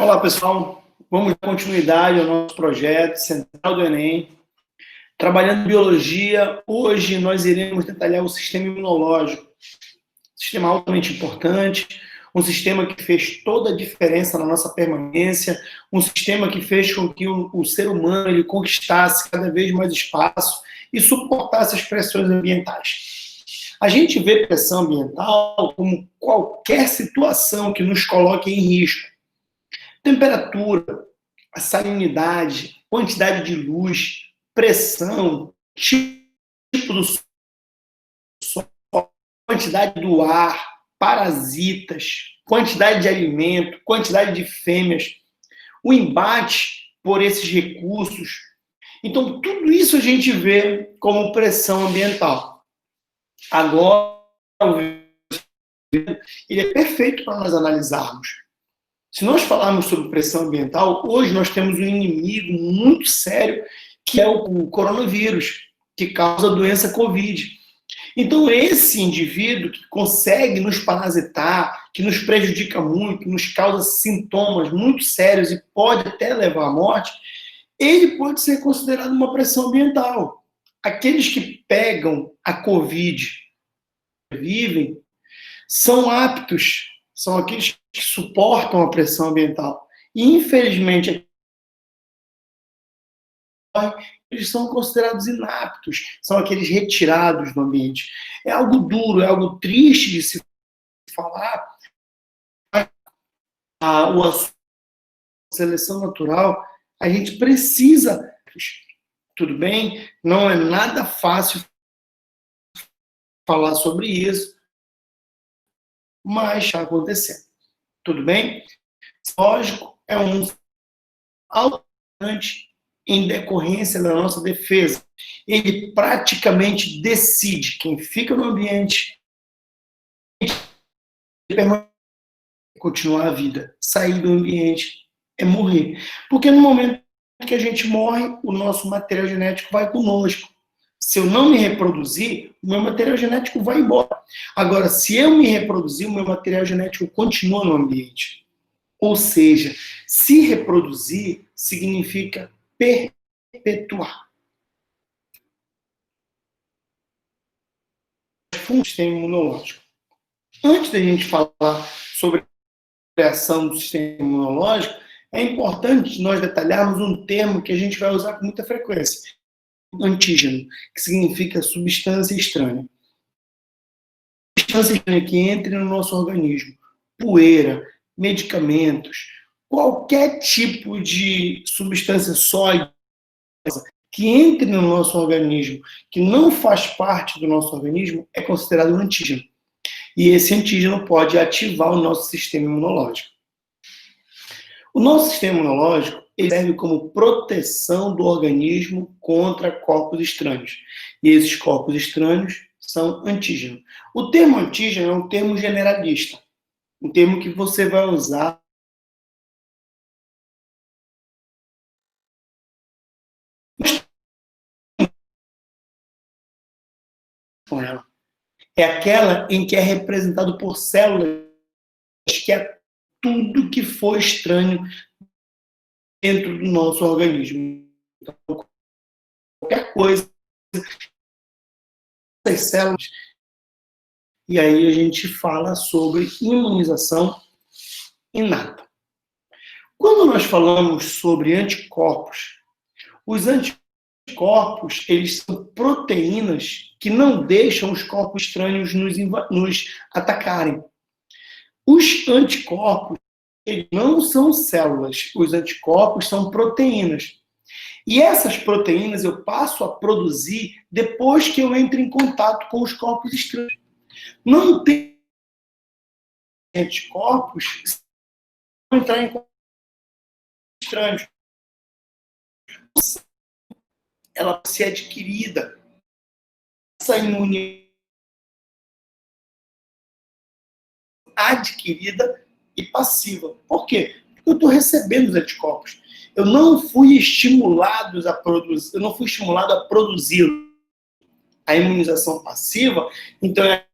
Olá, pessoal. Vamos dar continuidade ao nosso projeto Central do Enem. Trabalhando biologia, hoje nós iremos detalhar o sistema imunológico. Sistema altamente importante, um sistema que fez toda a diferença na nossa permanência, um sistema que fez com que o ser humano ele conquistasse cada vez mais espaço e suportasse as pressões ambientais. A gente vê pressão ambiental como qualquer situação que nos coloque em risco. Temperatura, a salinidade, quantidade de luz, pressão, tipo do sol, quantidade do ar, parasitas, quantidade de alimento, quantidade de fêmeas, o embate por esses recursos. Então, tudo isso a gente vê como pressão ambiental. Agora, ele é perfeito para nós analisarmos. Se nós falarmos sobre pressão ambiental, hoje nós temos um inimigo muito sério, que é o coronavírus, que causa a doença Covid. Então, esse indivíduo que consegue nos parasitar, que nos prejudica muito, que nos causa sintomas muito sérios e pode até levar à morte, ele pode ser considerado uma pressão ambiental. Aqueles que pegam a Covid, vivem, são aptos, são aqueles que suportam a pressão ambiental. E, infelizmente, eles são considerados inaptos, são aqueles retirados do ambiente. É algo duro, é algo triste de se falar. A seleção natural, a gente precisa. Tudo bem? Não é nada fácil falar sobre isso, mas está acontecendo. Tudo bem? Lógico, é um altamente em decorrência da nossa defesa. Ele praticamente decide quem fica no ambiente continuar a vida. Sair do ambiente é morrer. Porque no momento que a gente morre, o nosso material genético vai conosco. Se eu não me reproduzir, o meu material genético vai embora. Agora, se eu me reproduzir, o meu material genético continua no ambiente. Ou seja, se reproduzir significa perpetuar. O sistema imunológico. Antes da gente falar sobre a criação do sistema imunológico, é importante nós detalharmos um termo que a gente vai usar com muita frequência. Antígeno, que significa substância estranha. Substância estranha que entre no nosso organismo. Poeira, medicamentos, qualquer tipo de substância sólida que entre no nosso organismo, que não faz parte do nosso organismo, é considerado um antígeno. E esse antígeno pode ativar o nosso sistema imunológico. O nosso sistema imunológico ele serve como proteção do organismo contra corpos estranhos. E esses corpos estranhos são antígenos. O termo antígeno é um termo generalista, um termo que você vai usar com ela. É aquela em que é representado por células, que é tudo que for estranho dentro do nosso organismo. Então, qualquer coisa, essas células. E aí a gente fala sobre imunização inata. Quando nós falamos sobre anticorpos, os anticorpos, eles são proteínas que não deixam os corpos estranhos nos atacarem. Os anticorpos, eles não são células, os anticorpos são proteínas. E essas proteínas eu passo a produzir depois que eu entro em contato com os corpos estranhos. Não tem anticorpos que vão entrar em contato com estranhos. Ela pode ser adquirida. Essa imunidade adquirida e passiva. Por quê? Porque eu estou recebendo os anticorpos. Eu não fui estimulado a produzi-lo. A imunização passiva, então é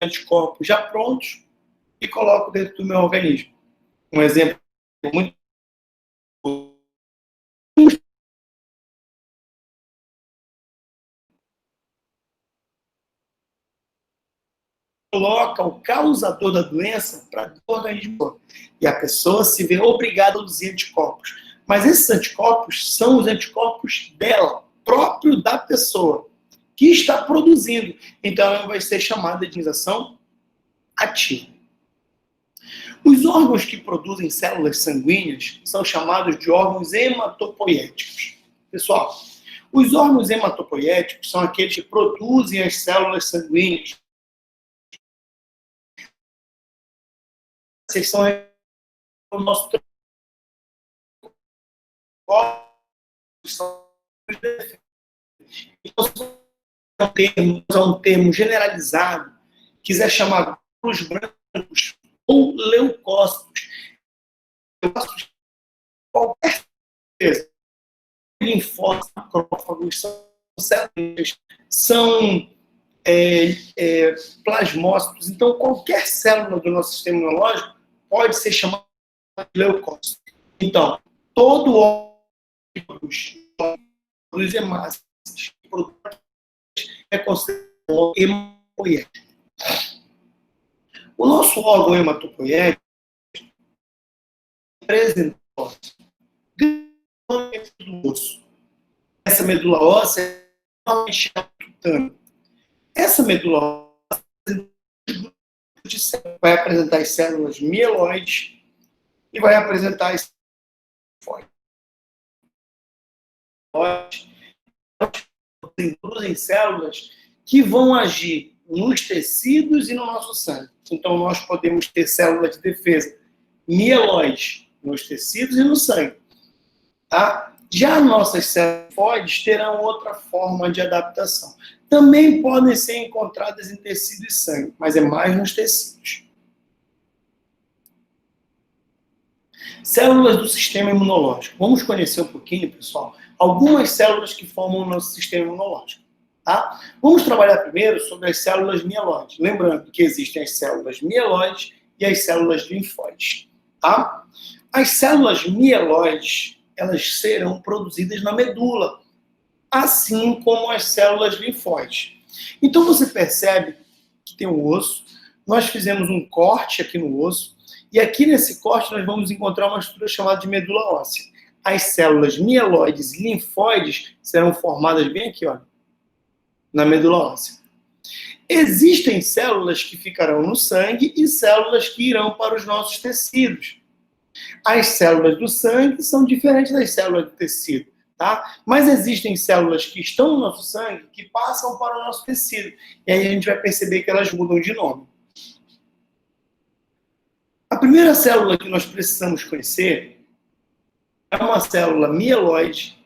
anticorpos já prontos e coloco dentro do meu organismo. Um exemplo muito coloca o causador da doença para dentro do organismo. E a pessoa se vê obrigada a produzir anticorpos. Mas esses anticorpos são os anticorpos dela, próprio da pessoa, que está produzindo. Então, ela vai ser chamada de imunização ativa. Os órgãos que produzem células sanguíneas são chamados de órgãos hematopoéticos. Pessoal, os órgãos hematopoéticos são aqueles que produzem as células sanguíneas. Esses são o nosso é um termo generalizado, quiser chamar glóbulos brancos ou leucócitos. Qualquer coisa, linfócitos, macrófagos, são células, são plasmócitos. Então, qualquer célula do nosso sistema imunológico pode ser chamada de leucócito. Então, todo órgão que produz hemácias é considerado hematopoético. O nosso órgão hematopoético representa do osso. Essa medula óssea é normalmente tutânea. Essa medula óssea vai apresentar as células mieloides e vai apresentar as produzem células que vão agir nos tecidos e no nosso sangue. Então, nós podemos ter células de defesa mieloides nos tecidos e no sangue. Tá? Já nossas células linfóides terão outra forma de adaptação. Também podem ser encontradas em tecido e sangue, mas é mais nos tecidos. Células do sistema imunológico. Vamos conhecer um pouquinho, pessoal, algumas células que formam o nosso sistema imunológico. Tá? Vamos trabalhar primeiro sobre as células mieloides. Lembrando que existem as células mieloides e as células linfóides. Tá? As células mieloides, elas serão produzidas na medula, assim como as células linfóides. Então você percebe que tem um osso, nós fizemos um corte aqui no osso, e aqui nesse corte nós vamos encontrar uma estrutura chamada de medula óssea. As células mieloides e linfóides serão formadas bem aqui, ó, na medula óssea. Existem células que ficarão no sangue e células que irão para os nossos tecidos. As células do sangue são diferentes das células do tecido, tá? Mas existem células que estão no nosso sangue que passam para o nosso tecido. E aí a gente vai perceber que elas mudam de nome. A primeira célula que nós precisamos conhecer é uma célula mieloide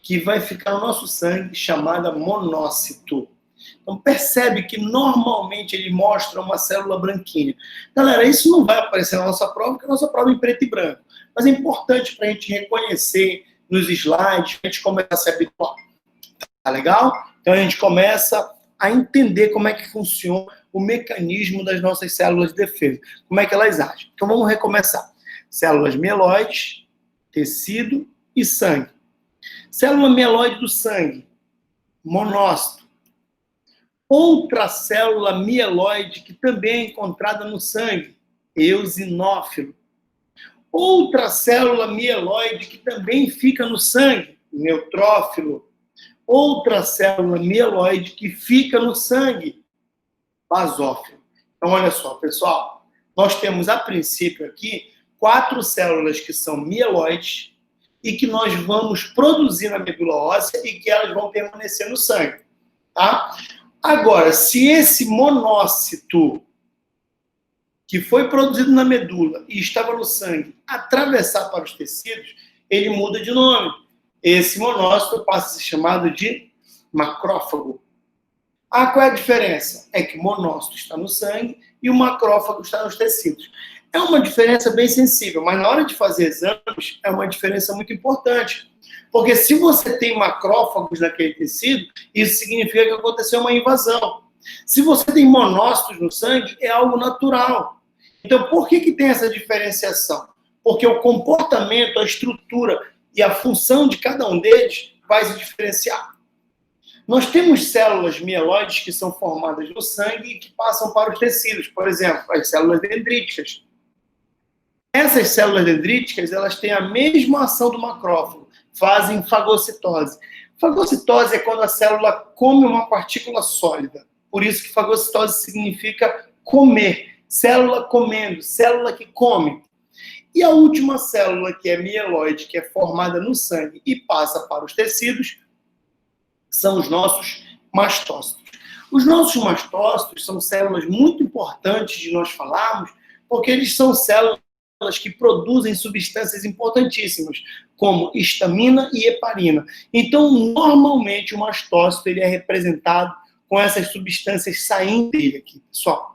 que vai ficar no nosso sangue, chamada monócito. Então, percebe que normalmente ele mostra uma célula branquinha. Galera, isso não vai aparecer na nossa prova, porque a nossa prova é em preto e branco. Mas é importante para a gente reconhecer nos slides, para a gente começar a se habituar. Tá legal? Então, a gente começa a entender como é que funciona o mecanismo das nossas células de defesa. Como é que elas agem. Então, vamos recomeçar. Células mieloides, tecido e sangue. Célula mieloide do sangue, monócito. Outra célula mieloide que também é encontrada no sangue, eosinófilo. Outra célula mieloide que também fica no sangue, neutrófilo. Outra célula mieloide que fica no sangue, basófilo. Então, olha só, pessoal, nós temos a princípio aqui 4 células que são mieloides e que nós vamos produzir na medula óssea e que elas vão permanecer no sangue, tá? Agora, se esse monócito que foi produzido na medula e estava no sangue atravessar para os tecidos, ele muda de nome. Esse monócito passa a ser chamado de macrófago. Ah, qual é a diferença? É que o monócito está no sangue e o macrófago está nos tecidos. É uma diferença bem sensível, mas na hora de fazer exames é uma diferença muito importante. Porque se você tem macrófagos naquele tecido, isso significa que aconteceu uma invasão. Se você tem monócitos no sangue, é algo natural. Então, por que tem essa diferenciação? Porque o comportamento, a estrutura e a função de cada um deles vai se diferenciar. Nós temos células mieloides que são formadas no sangue e que passam para os tecidos, por exemplo, as células dendríticas. Essas células dendríticas, elas têm a mesma ação do macrófago, fazem fagocitose. Fagocitose é quando a célula come uma partícula sólida. Por isso que fagocitose significa comer, célula comendo, célula que come. E a última célula, que é mieloide, que é formada no sangue e passa para os tecidos, são os nossos mastócitos. Os nossos mastócitos são células muito importantes de nós falarmos, porque eles são células que produzem substâncias importantíssimas, como histamina e heparina. Então, normalmente, o mastócito ele é representado com essas substâncias saindo dele aqui, pessoal.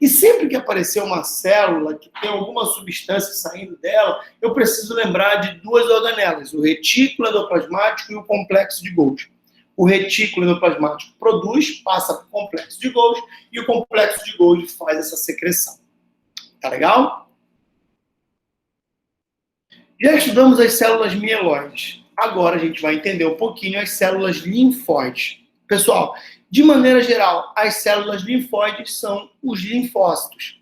E sempre que aparecer uma célula que tem alguma substância saindo dela, eu preciso lembrar de duas organelas, o retículo endoplasmático e o complexo de Golgi. O retículo endoplasmático produz, passa para o complexo de Golgi, e o complexo de Golgi faz essa secreção. Tá legal? Já estudamos as células mieloides. Agora a gente vai entender um pouquinho as células linfóides. Pessoal, de maneira geral, as células linfóides são os linfócitos.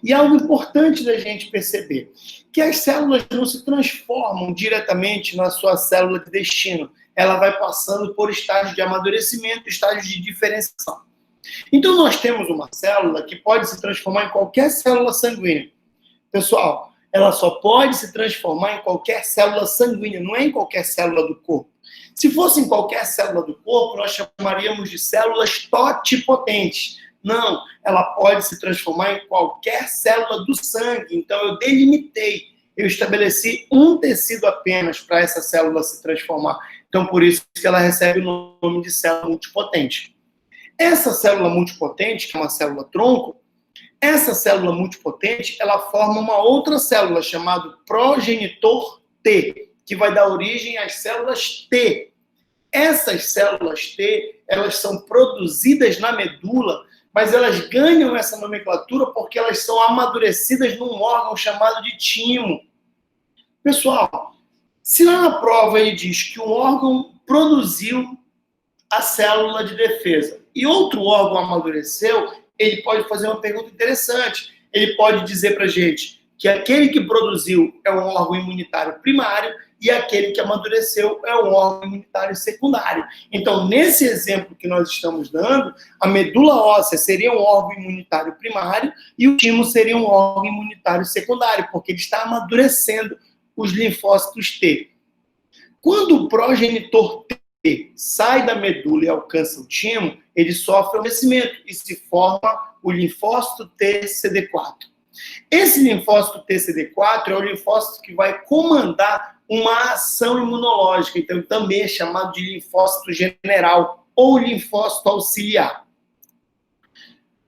E algo importante da gente perceber, que as células não se transformam diretamente na sua célula de destino. Ela vai passando por estágios de amadurecimento, estágios de diferenciação. Então, nós temos uma célula que pode se transformar em qualquer célula sanguínea. Pessoal, ela só pode se transformar em qualquer célula sanguínea, não é em qualquer célula do corpo. Se fosse em qualquer célula do corpo, nós chamaríamos de células totipotentes. Não, ela pode se transformar em qualquer célula do sangue. Então, eu delimitei, eu estabeleci um tecido apenas para essa célula se transformar. Então, por isso que ela recebe o nome de célula multipotente. Essa célula multipotente, que é uma célula tronco, essa célula multipotente, ela forma uma outra célula chamada progenitor T, que vai dar origem às células T. Essas células T, elas são produzidas na medula, mas elas ganham essa nomenclatura porque elas são amadurecidas num órgão chamado de timo. Pessoal, se lá na prova ele diz que um órgão produziu a célula de defesa e outro órgão amadureceu, ele pode fazer uma pergunta interessante. Ele pode dizer para a gente que aquele que produziu é um órgão imunitário primário e aquele que amadureceu é um órgão imunitário secundário. Então, nesse exemplo que nós estamos dando, a medula óssea seria um órgão imunitário primário e o timo seria um órgão imunitário secundário, porque ele está amadurecendo os linfócitos T. Quando o progenitor T sai da medula e alcança o timo, ele sofre um crescimento e se forma o linfócito TCD4. Esse linfócito TCD4 é o linfócito que vai comandar uma ação imunológica, então também é chamado de linfócito general ou linfócito auxiliar.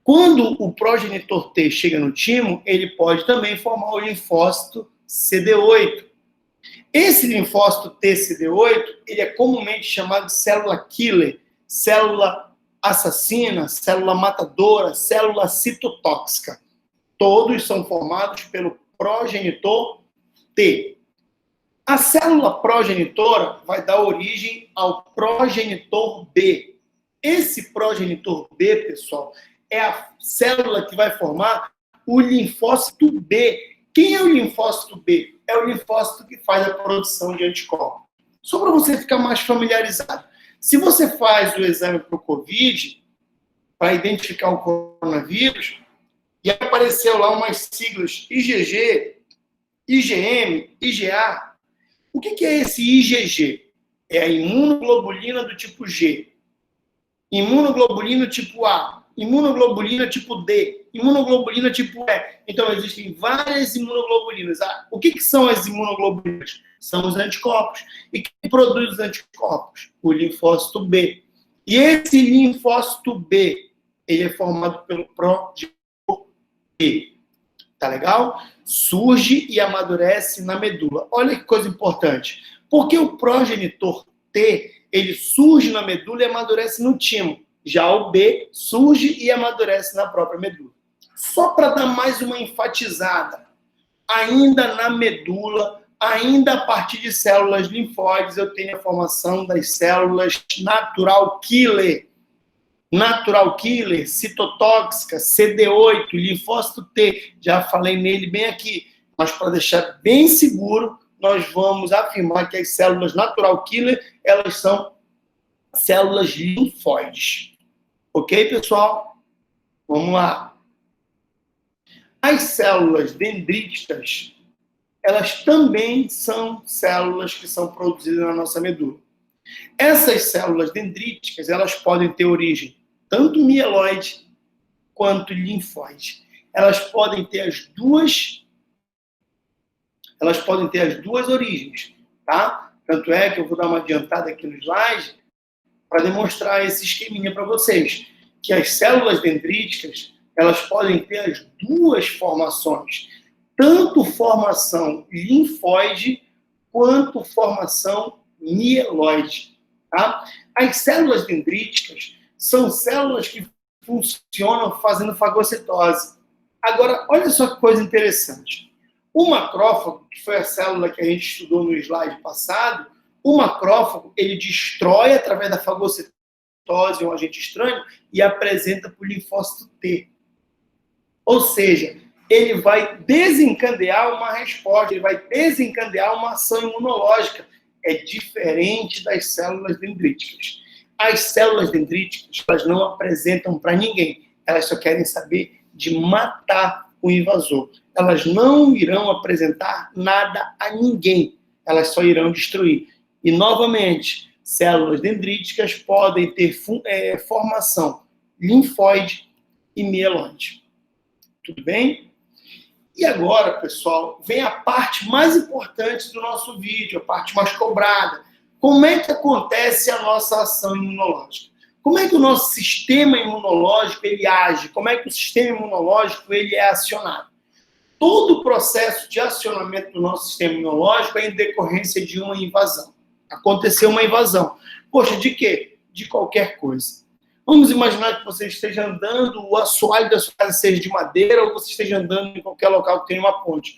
Quando o progenitor T chega no timo, ele pode também formar o linfócito CD8. Esse linfócito TCD8, ele é comumente chamado de célula killer, célula assassina, célula matadora, célula citotóxica. Todos são formados pelo progenitor T. A célula progenitora vai dar origem ao progenitor B. Esse progenitor B, pessoal, é a célula que vai formar o linfócito B. Quem é o linfócito B? É o linfócito que faz a produção de anticorpos. Só para você ficar mais familiarizado. Se você faz o exame para o COVID, para identificar o coronavírus, e apareceu lá umas siglas IgG, IgM, IgA. O que é esse IgG? É a imunoglobulina do tipo G, imunoglobulina tipo A, imunoglobulina tipo D, imunoglobulina tipo E. Então, existem várias imunoglobulinas. O que são as imunoglobulinas? São os anticorpos. E quem produz os anticorpos? O linfócito B. E esse linfócito B, ele é formado pelo progenitor T. Tá legal? Surge e amadurece na medula. Olha que coisa importante. Porque o progenitor T, ele surge na medula e amadurece no timo. Já o B surge e amadurece na própria medula. Só para dar mais uma enfatizada, ainda na medula, ainda a partir de células linfóides, eu tenho a formação das células natural killer. Natural killer, citotóxica, CD8, linfócito T. Já falei nele bem aqui. Mas para deixar bem seguro, nós vamos afirmar que as células natural killer, elas são células linfóides. Ok, pessoal? Vamos lá. As células dendríticas, elas também são células que são produzidas na nossa medula. Essas células dendríticas, elas podem ter origem tanto mieloide quanto linfóide. Elas podem ter as duas origens, tá? Tanto é que eu vou dar uma adiantada aqui no slide para demonstrar esse esqueminha para vocês, que as células dendríticas, elas podem ter as duas formações, tanto formação linfóide quanto formação mieloide, tá? As células dendríticas são células que funcionam fazendo fagocitose. Agora, olha só que coisa interessante. O macrófago, que foi a célula que a gente estudou no slide passado, o macrófago, ele destrói através da fagocitose um agente estranho e apresenta para o linfócito T. Ou seja, ele vai desencadear uma resposta, ele vai desencadear uma ação imunológica. É diferente das células dendríticas. As células dendríticas, elas não apresentam para ninguém. Elas só querem saber de matar o invasor. Elas não irão apresentar nada a ninguém. Elas só irão destruir. E, novamente, células dendríticas podem ter formação linfóide e mieloide. Tudo bem? E agora, pessoal, vem a parte mais importante do nosso vídeo, a parte mais cobrada. Como é que acontece a nossa ação imunológica? Como é que o nosso sistema imunológico ele age? Como é que o sistema imunológico ele é acionado? Todo o processo de acionamento do nosso sistema imunológico é em decorrência de uma invasão. Aconteceu uma invasão. Poxa, de quê? De qualquer coisa. Vamos imaginar que você esteja andando, o assoalho da sua casa seja de madeira, ou você esteja andando em qualquer local que tenha uma ponte.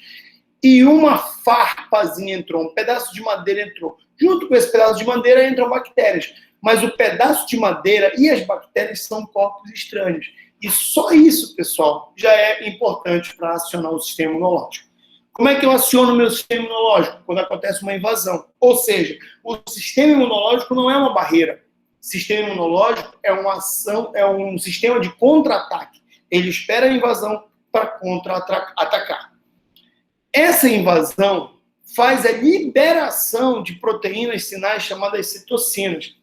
E uma farpazinha entrou, um pedaço de madeira entrou. Junto com esse pedaço de madeira entram bactérias. Mas o pedaço de madeira e as bactérias são corpos estranhos. E só isso, pessoal, já é importante para acionar o sistema imunológico. Como é que eu aciono o meu sistema imunológico? Quando acontece uma invasão. Ou seja, o sistema imunológico não é uma barreira. O sistema imunológico é um sistema de contra-ataque. Ele espera a invasão para contra-atacar. Essa invasão faz a liberação de proteínas sinais chamadas citocinas.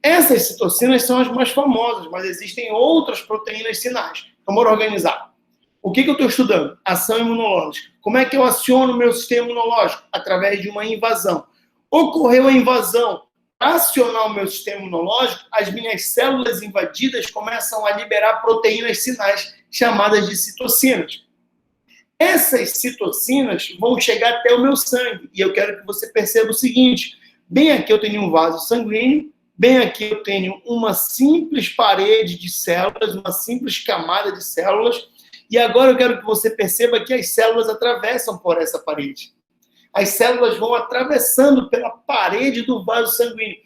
Essas citocinas são as mais famosas, mas existem outras proteínas sinais. Então, bora organizar. O que eu estou estudando? Ação imunológica. Como é que eu aciono o meu sistema imunológico? Através de uma invasão. Ocorreu a invasão. Para acionar o meu sistema imunológico, as minhas células invadidas começam a liberar proteínas sinais chamadas de citocinas. Essas citocinas vão chegar até o meu sangue. E eu quero que você perceba o seguinte. Bem aqui eu tenho um vaso sanguíneo. Bem aqui eu tenho uma simples parede de células, uma simples camada de células. E agora eu quero que você perceba que as células atravessam por essa parede. As células vão atravessando pela parede do vaso sanguíneo.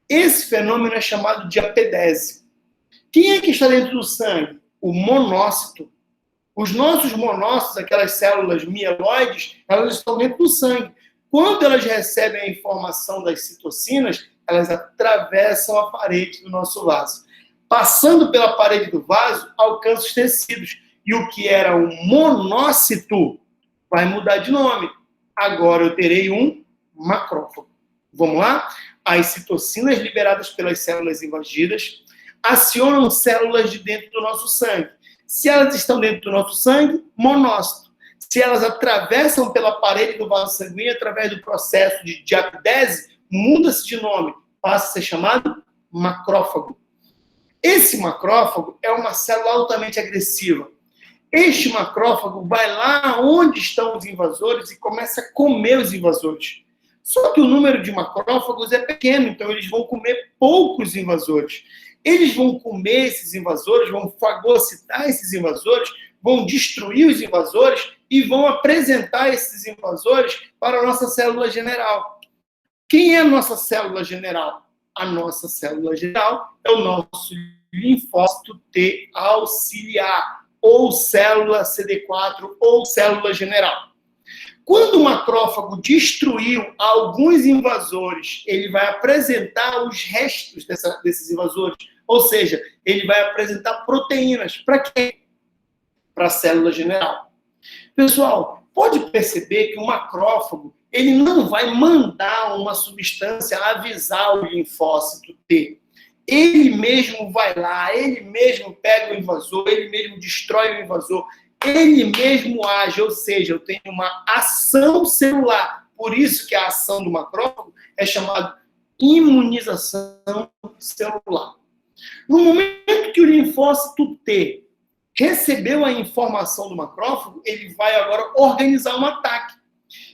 Esse fenômeno é chamado de apedese. Quem é que está dentro do sangue? O monócito. Os nossos monócitos, aquelas células mieloides, elas estão dentro do sangue. Quando elas recebem a informação das citocinas, elas atravessam a parede do nosso vaso. Passando pela parede do vaso, alcança os tecidos. E o que era um monócito vai mudar de nome. Agora eu terei um macrófago. Vamos lá? As citocinas liberadas pelas células invadidas acionam células de dentro do nosso sangue. Se elas estão dentro do nosso sangue, monócito. Se elas atravessam pela parede do vaso sanguíneo através do processo de diapidese, muda-se de nome, passa a ser chamado macrófago. Esse macrófago é uma célula altamente agressiva. Este macrófago vai lá onde estão os invasores e começa a comer os invasores. Só que o número de macrófagos é pequeno, então eles vão comer poucos invasores. Eles vão comer esses invasores, vão fagocitar esses invasores, vão destruir os invasores e vão apresentar esses invasores para a nossa célula general. Quem é a nossa célula general? A nossa célula general é o nosso linfócito T auxiliar, ou célula CD4, ou célula general. Quando o macrófago destruiu alguns invasores, ele vai apresentar os restos desses invasores, ou seja, ele vai apresentar proteínas. Para quem? Para a célula general. Pessoal, pode perceber que o macrófago ele não vai mandar uma substância avisar o linfócito T. Ele mesmo vai lá, ele mesmo pega o invasor, ele mesmo destrói o invasor, ele mesmo age, ou seja, eu tenho uma ação celular. Por isso que a ação do macrófago é chamada imunização celular. No momento que o linfócito T recebeu a informação do macrófago, ele vai agora organizar um ataque.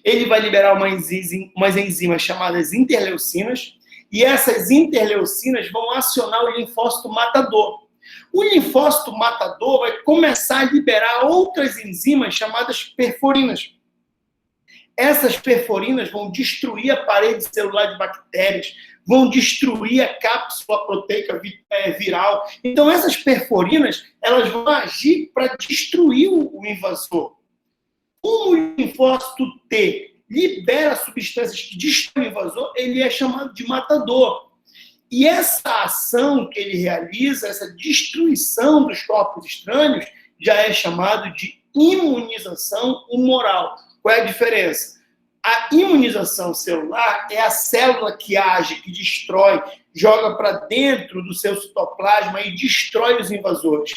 Ele vai liberar umas enzimas chamadas interleucinas, e essas interleucinas vão acionar o linfócito matador. O linfócito matador vai começar a liberar outras enzimas chamadas perforinas. Essas perforinas vão destruir a parede celular de bactérias, vão destruir a cápsula proteica viral. Então, essas perforinas elas vão agir para destruir o invasor. Como o linfócito T libera substâncias que destroem o invasor, ele é chamado de matador. E essa ação que ele realiza, essa destruição dos corpos estranhos, já é chamado de imunização humoral. Qual é a diferença? A imunização celular é a célula que age, que destrói, joga para dentro do seu citoplasma e destrói os invasores.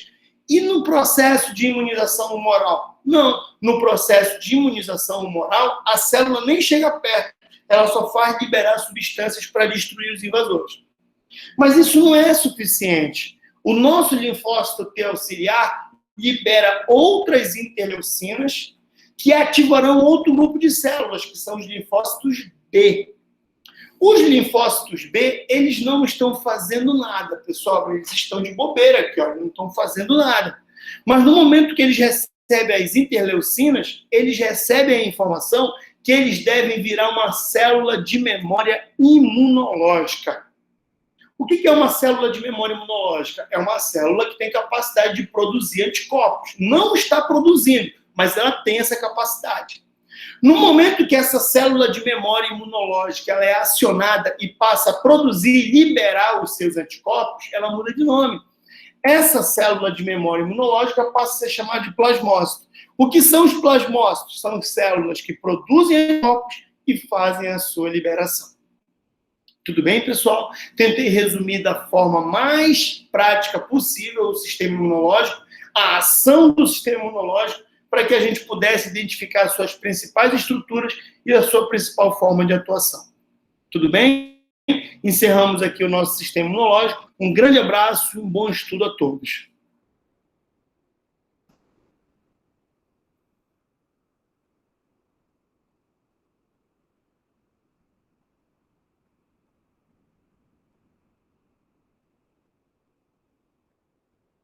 E no processo de imunização humoral? Não. No processo de imunização humoral, a célula nem chega perto. Ela só faz liberar substâncias para destruir os invasores. Mas isso não é suficiente. O nosso linfócito T auxiliar libera outras interleucinas que ativarão outro grupo de células, que são os linfócitos B. Os linfócitos B, eles não estão fazendo nada, pessoal. Eles estão de bobeira aqui, ó, não estão fazendo nada. Mas no momento que eles recebem as interleucinas, eles recebem a informação que eles devem virar uma célula de memória imunológica. O que é uma célula de memória imunológica? É uma célula que tem capacidade de produzir anticorpos. Não está produzindo, mas ela tem essa capacidade. No momento que essa célula de memória imunológica ela é acionada e passa a produzir e liberar os seus anticorpos, ela muda de nome. Essa célula de memória imunológica passa a ser chamada de plasmócito. O que são os plasmócitos? São células que produzem anticorpos e fazem a sua liberação. Tudo bem, pessoal? Tentei resumir da forma mais prática possível o sistema imunológico, a ação do sistema imunológico, para que a gente pudesse identificar as suas principais estruturas e a sua principal forma de atuação. Tudo bem? Encerramos aqui o nosso sistema imunológico. Um grande abraço e um bom estudo a todos.